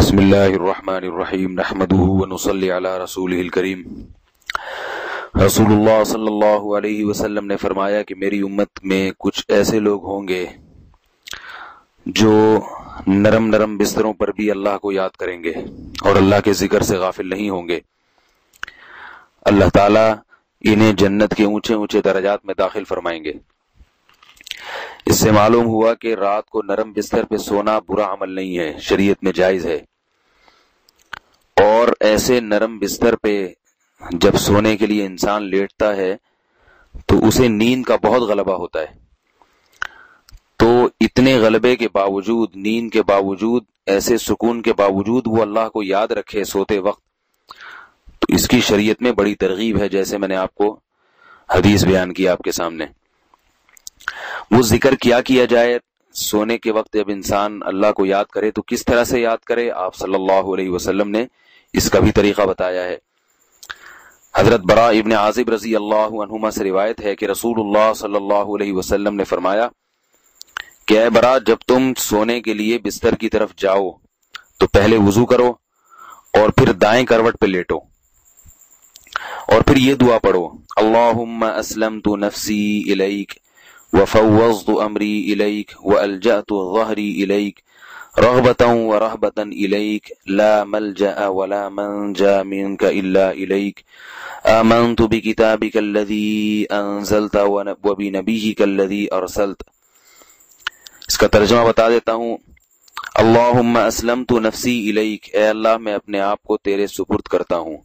بسم اللہ الرحمن الرحیم نحمده ونصلی علی رسولہ الکریم۔ رسول اللہ صلی اللہ علیہ وسلم نے فرمایا کہ میری امت میں کچھ ایسے لوگ ہوں گے جو نرم نرم بستروں پر بھی اللہ کو یاد کریں گے اور اللہ کے ذکر سے غافل نہیں ہوں گے۔ اللہ تعالیٰ انہیں جنت کے اونچے اونچے درجات میں داخل فرمائیں گے۔ اس سے معلوم ہوا کہ رات کو نرم بستر پہ سونا برا عمل نہیں ہے، شریعت میں جائز ہے، اور ایسے نرم بستر پہ جب سونے کے لیے انسان لیٹتا ہے تو اسے نیند کا بہت غلبہ ہوتا ہے۔ تو اتنے غلبے کے باوجود، نیند کے باوجود، ایسے سکون کے باوجود وہ اللہ کو یاد رکھے سوتے وقت، تو اس کی شریعت میں بڑی ترغیب ہے، جیسے میں نے آپ کو حدیث بیان کی آپ کے سامنے۔ وہ ذکر کیا جائے سونے کے وقت جب انسان اللہ کو یاد کرے تو کس طرح سے یاد کرے، آپ صلی اللہ علیہ وسلم نے اس کا بھی طریقہ بتایا ہے۔ حضرت براء ابن عازب رضی اللہ عنہما سے روایت ہے کہ رسول اللہ صلی اللہ علیہ وسلم نے فرمایا کہ اے براء، جب تم سونے کے لیے بستر کی طرف جاؤ تو پہلے وضو کرو اور پھر دائیں کروٹ پہ لیٹو اور پھر یہ دعا پڑھو، اللہم اسلمت نفسی الیک وفوضت امری الیک والجأت ظہری الیک رغبتا ورہبتا الیک لا ملجأ ولا منجا منک الا الیک آمنت بکتابک الذی انزلت وبنبیک الذی ارسلت۔ اس کا ترجمہ بتا دیتا ہوں۔ اللہم اسلمت نفسی الیک، اے اللہ میں اپنے آپ کو تیرے سپرد کرتا ہوں،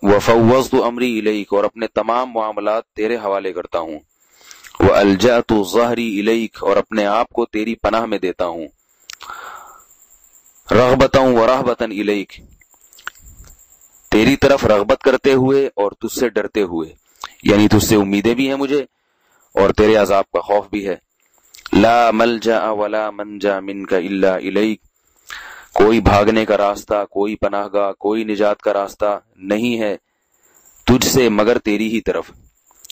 وفوضت امری الیک، اور اپنے تمام معاملات تیرے حوالے کرتا ہوں، وَأَلْجَأْتُ ظَهْرِي إِلَيْكَ، اور اپنے آپ کو تیری پناہ میں دیتا ہوں، رغبتاً ورہبتاً إِلَيْكَ، تیری طرف رغبت کرتے ہوئے اور تجھ سے ڈرتے ہوئے، یعنی تجھ سے امیدیں بھی ہیں مجھے اور تیرے عذاب کا خوف بھی ہے۔ لا ملجأ ولا منجا منک الا إِلَيْكَ، کوئی بھاگنے کا راستہ، کوئی پناہ گاہ، کوئی نجات کا راستہ نہیں ہے تجھ سے مگر تیری ہی طرف،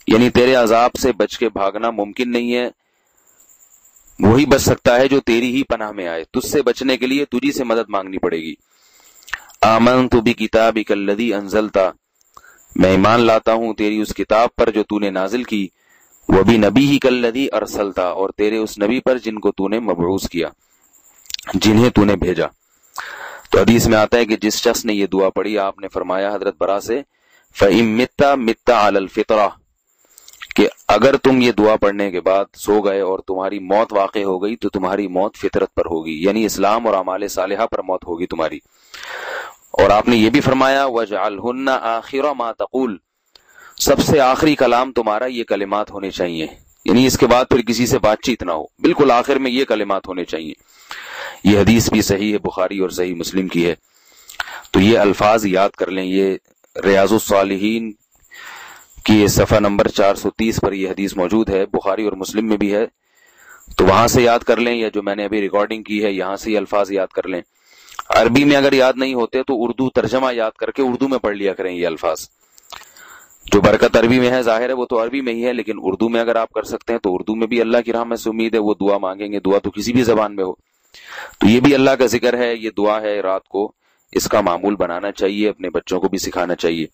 یعنی تیرے عذاب سے بچ کے بھاگنا ممکن نہیں ہے، وہی بچ سکتا ہے جو تیری ہی پناہ میں آئے، تجھ سے بچنے کے لیے تجھی سے مدد مانگنی پڑے گی۔ آمنت بکتابک الذی انزلت، میں ایمان لاتا ہوں تیری اس کتاب پر جو تو نے نازل کی، وبنبیک الذی ارسلت، اور تیرے اس نبی پر جن کو تو نے مبعوث کیا، جنہیں تو نے بھیجا۔ تو حدیث میں آتا ہے کہ جس شخص نے یہ دعا پڑھی، آپ نے فرمایا حضرت برا سے، فَإِن مِتَّ مِتَّ عَلَى الْفِطْرَةِ، کہ اگر تم یہ دعا پڑھنے کے بعد سو گئے اور تمہاری موت واقع ہو گئی تو تمہاری موت فطرت پر ہوگی، یعنی اسلام اور اعمال صالحہ پر موت ہوگی تمہاری۔ اور آپ نے یہ بھی فرمایا وَاجْعَلْهُنَّ آخِرَ مَا تَقُولُ، سب سے آخری کلام تمہارا یہ کلمات ہونے چاہیے، یعنی اس کے بعد پھر کسی سے بات چیت نہ ہو، بالکل آخر میں یہ کلمات ہونے چاہیے۔ یہ حدیث بھی صحیح ہے، بخاری اور صحیح مسلم کی ہے، تو یہ الفاظ یاد کر لیں۔ یہ ریاض الصالحین کی صفحہ نمبر 430 پر یہ حدیث موجود ہے، بخاری اور مسلم میں بھی ہے، تو وہاں سے یاد کر لیں، یا جو میں نے ابھی ریکارڈنگ کی ہے یہاں سے یہ الفاظ یاد کر لیں۔ عربی میں اگر یاد نہیں ہوتے تو اردو ترجمہ یاد کر کے اردو میں پڑھ لیا کریں یہ الفاظ۔ جو برکت عربی میں ہے ظاہر ہے وہ تو عربی میں ہی ہے، لیکن اردو میں اگر آپ کر سکتے ہیں تو اردو میں بھی اللہ کی رحمت سے امید ہے وہ دعا مانگیں گے، دعا تو کسی بھی زبان میں ہو، تو یہ بھی اللہ کا ذکر ہے، یہ دعا ہے، رات کو اس کا معمول بنانا چاہیے، اپنے بچوں کو بھی سکھانا چاہیے۔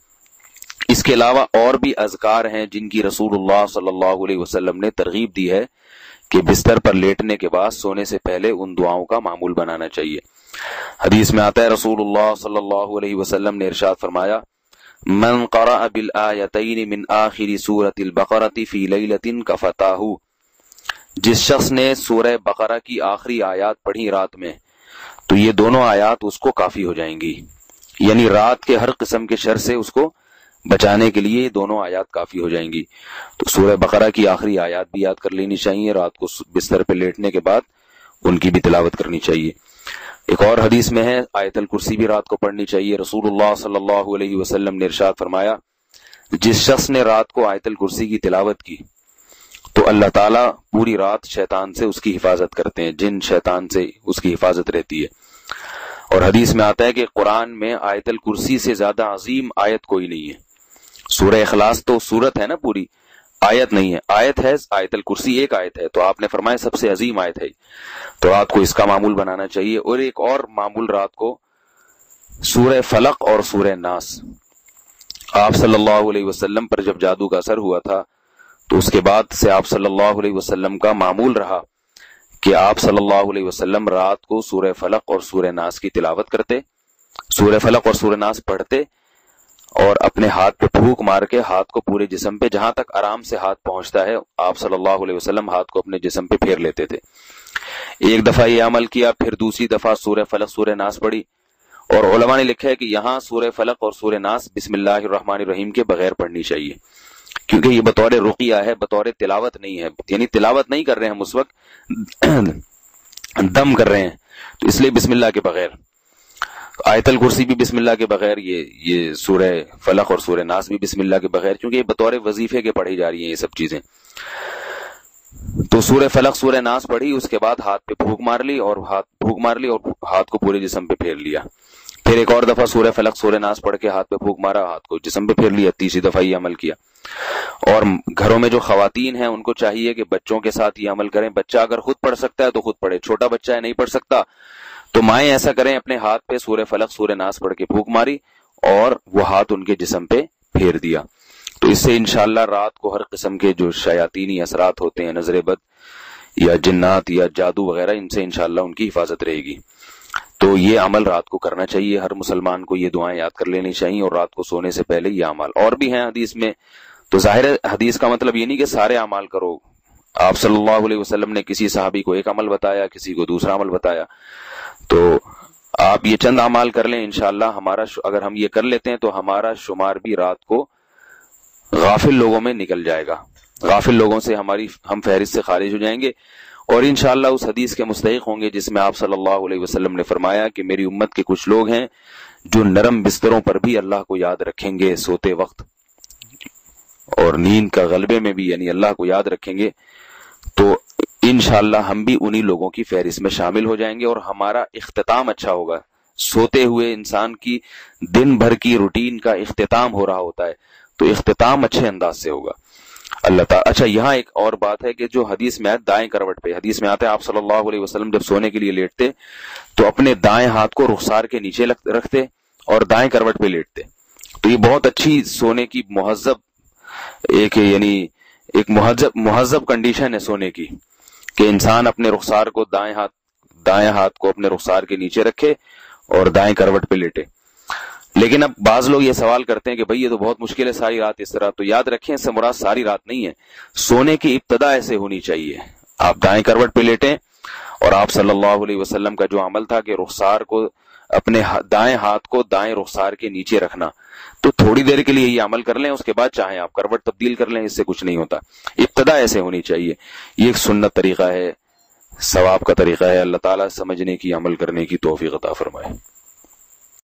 اس کے علاوہ اور بھی اذکار ہیں جن کی رسول اللہ صلی اللہ علیہ وسلم نے ترغیب دی ہے کہ بستر پر لیٹنے کے بعد سونے سے پہلے ان دعاؤں کا معمول بنانا چاہیے۔ حدیث میں آتا ہے رسول اللہ صلی اللہ علیہ وسلم نے ارشاد فرمایا من قرأ بالآیتین من آخر سورۃ البقرۃ فی لیلۃ کفتاہ، جس شخص نے سورہ بقرہ کی آخری آیات پڑھی رات میں تو یہ دونوں آیات اس کو کافی ہو جائیں گی، یعنی رات کے ہر قسم کے شر سے اس کو بچانے کے لیے یہ دونوں آیات کافی ہو جائیں گی۔ تو سورہ بقرہ کی آخری آیات بھی یاد کر لینی چاہیے، رات کو بستر پہ لیٹنے کے بعد ان کی بھی تلاوت کرنی چاہیے۔ ایک اور حدیث میں ہے آیت الکرسی بھی رات کو پڑھنی چاہیے۔ رسول اللہ صلی اللہ علیہ وسلم نے ارشاد فرمایا جس شخص نے رات کو آیت الکرسی کی تلاوت کی تو اللہ تعالیٰ پوری رات شیطان سے اس کی حفاظت کرتے ہیں، جن شیطان سے اس کی حفاظت رہتی ہے۔ اور حدیث میں آتا ہے کہ قرآن میں آیت الکرسی سے زیادہ عظیم آیت کوئی نہیں ہے۔ سورہ اخلاص تو سورت ہے نا پوری، آیت نہیں ہے، آیت ہے آیت الکرسی، ایک آیت ہے، تو آپ نے فرمایا سب سے عظیم آیت ہے، تو رات کو اس کا معمول بنانا چاہیے۔ اور ایک اور معمول رات کو سورہ فلق اور سورہ ناس۔ آپ صلی اللہ علیہ وسلم پر جب جادو کا اثر ہوا تھا تو اس کے بعد سے آپ صلی اللہ علیہ وسلم کا معمول رہا کہ آپ صلی اللہ علیہ وسلم رات کو سورہ فلق اور سورہ ناس کی تلاوت کرتے، سورہ فلق اور سورہ ناس پڑھتے، اور اپنے ہاتھ پہ پھونک مار کے ہاتھ کو پورے جسم پہ، جہاں تک آرام سے ہاتھ پہنچتا ہے، آپ صلی اللہ علیہ وسلم ہاتھ کو اپنے جسم پہ پھیر لیتے تھے۔ ایک دفعہ یہ عمل کیا، پھر دوسری دفعہ سورہ فلق سورہ ناس پڑھی، اور علماء نے لکھا ہے کہ یہاں سورہ فلق اور سورہ ناس بسم اللہ الرحمن الرحیم کے بغیر پڑھنی چاہیے، کیونکہ یہ بطور رقیہ ہے، بطور تلاوت نہیں ہے، یعنی تلاوت نہیں کر رہے ہیں ہم اس وقت، دم کر رہے ہیں، تو اس لیے بسم اللہ کے بغیر۔ آیت الکرسی بھی بسم اللہ کے بغیر، یہ سورہ فلق اور سورہ ناس بھی بسم اللہ کے بغیر، کیونکہ یہ بطور وظیفے کے پڑھی جا رہی ہیں یہ سب چیزیں۔ تو سورہ فلق سورہ ناس پڑھی، اس کے بعد ہاتھ پہ پھونک مار لی اور ہاتھ کو پورے جسم پہ پھیر لیا، پھر ایک اور دفعہ سورہ فلق سورہ ناس پڑھ کے ہاتھ پہ پھونک مارا، ہاتھ کو جسم پہ پھیر لیا، تیسری دفعہ یہ عمل کیا۔ اور گھروں میں جو خواتین ہیں ان کو چاہیے کہ بچوں کے ساتھ یہ عمل کریں، بچہ اگر خود پڑھ سکتا ہے تو خود پڑھے، چھوٹا بچہ ہے نہیں پڑھ سکتا تو مائیں ایسا کریں، اپنے ہاتھ پہ سورہ فلق سورہ ناس پڑھ کے پھونک ماری اور وہ ہاتھ ان کے جسم پہ پھیر دیا، تو اس سے انشاءاللہ رات کو ہر قسم کے جو شیاطینی اثرات ہوتے ہیں، نظر بد یا جنات یا جادو وغیرہ، ان سے انشاءاللہ ان کی حفاظت رہے گی۔ تو یہ عمل رات کو کرنا چاہیے، ہر مسلمان کو یہ دعائیں یاد کر لینی چاہیے، اور رات کو سونے سے پہلے یہ اعمال اور بھی ہیں حدیث میں، تو ظاہر حدیث کا مطلب یہ نہیں کہ سارے اعمال کرو، آپ صلی اللہ علیہ وسلم نے کسی صحابی کو ایک عمل بتایا، کسی کو دوسرا عمل بتایا، تو آپ یہ چند اعمال کر لیں، انشاءاللہ اگر ہم یہ کر لیتے ہیں تو ہمارا شمار بھی رات کو غافل لوگوں میں نکل جائے گا، غافل لوگوں سے ہم فہرست سے خارج ہو جائیں گے، اور انشاءاللہ اس حدیث کے مستحق ہوں گے جس میں آپ صلی اللہ علیہ وسلم نے فرمایا کہ میری امت کے کچھ لوگ ہیں جو نرم بستروں پر بھی اللہ کو یاد رکھیں گے سوتے وقت، اور نیند کا غلبے میں بھی یعنی اللہ کو یاد رکھیں گے، تو انشاءاللہ ہم بھی انہی لوگوں کی فہرست میں شامل ہو جائیں گے، اور ہمارا اختتام اچھا ہوگا۔ سوتے ہوئے انسان کی دن بھر کی روٹین کا اختتام ہو رہا ہوتا ہے، تو اختتام اچھے انداز سے ہوگا اللہ تعالیٰ۔ اچھا، یہاں ایک اور بات ہے کہ جو حدیث میں دائیں کروٹ پہ، حدیث میں آتا ہے آپ صلی اللہ علیہ وسلم جب سونے کے لیے لیٹتے تو اپنے دائیں ہاتھ کو رخسار کے نیچے رکھتے اور دائیں کروٹ پہ لیٹتے، تو یہ بہت اچھی سونے کی ایک مہذب کنڈیشن ہے سونے کی، کہ انسان اپنے رخسار کو دائیں ہاتھ کو اپنے رخسار کے نیچے رکھے اور دائیں کروٹ پہ لیٹے۔ لیکن اب بعض لوگ یہ سوال کرتے ہیں کہ بھئی یہ تو بہت مشکل ہے ساری رات اس طرح، تو یاد رکھیں اس سے مراد ساری رات نہیں ہے، سونے کی ابتدا ایسے ہونی چاہیے، آپ دائیں کروٹ پہ لیٹیں، اور آپ صلی اللہ علیہ وسلم کا جو عمل تھا کہ رخسار کو اپنے دائیں ہاتھ کو دائیں رخسار کے نیچے رکھنا، تو تھوڑی دیر کے لیے یہ عمل کر لیں، اس کے بعد چاہیں آپ کروٹ تبدیل کر لیں، اس سے کچھ نہیں ہوتا، ابتدا ایسے ہونی چاہیے۔ یہ ایک سنت طریقہ ہے، ثواب کا طریقہ ہے، اللہ تعالیٰ سمجھنے کی عمل کرنے کی توفیق عطا فرمائے۔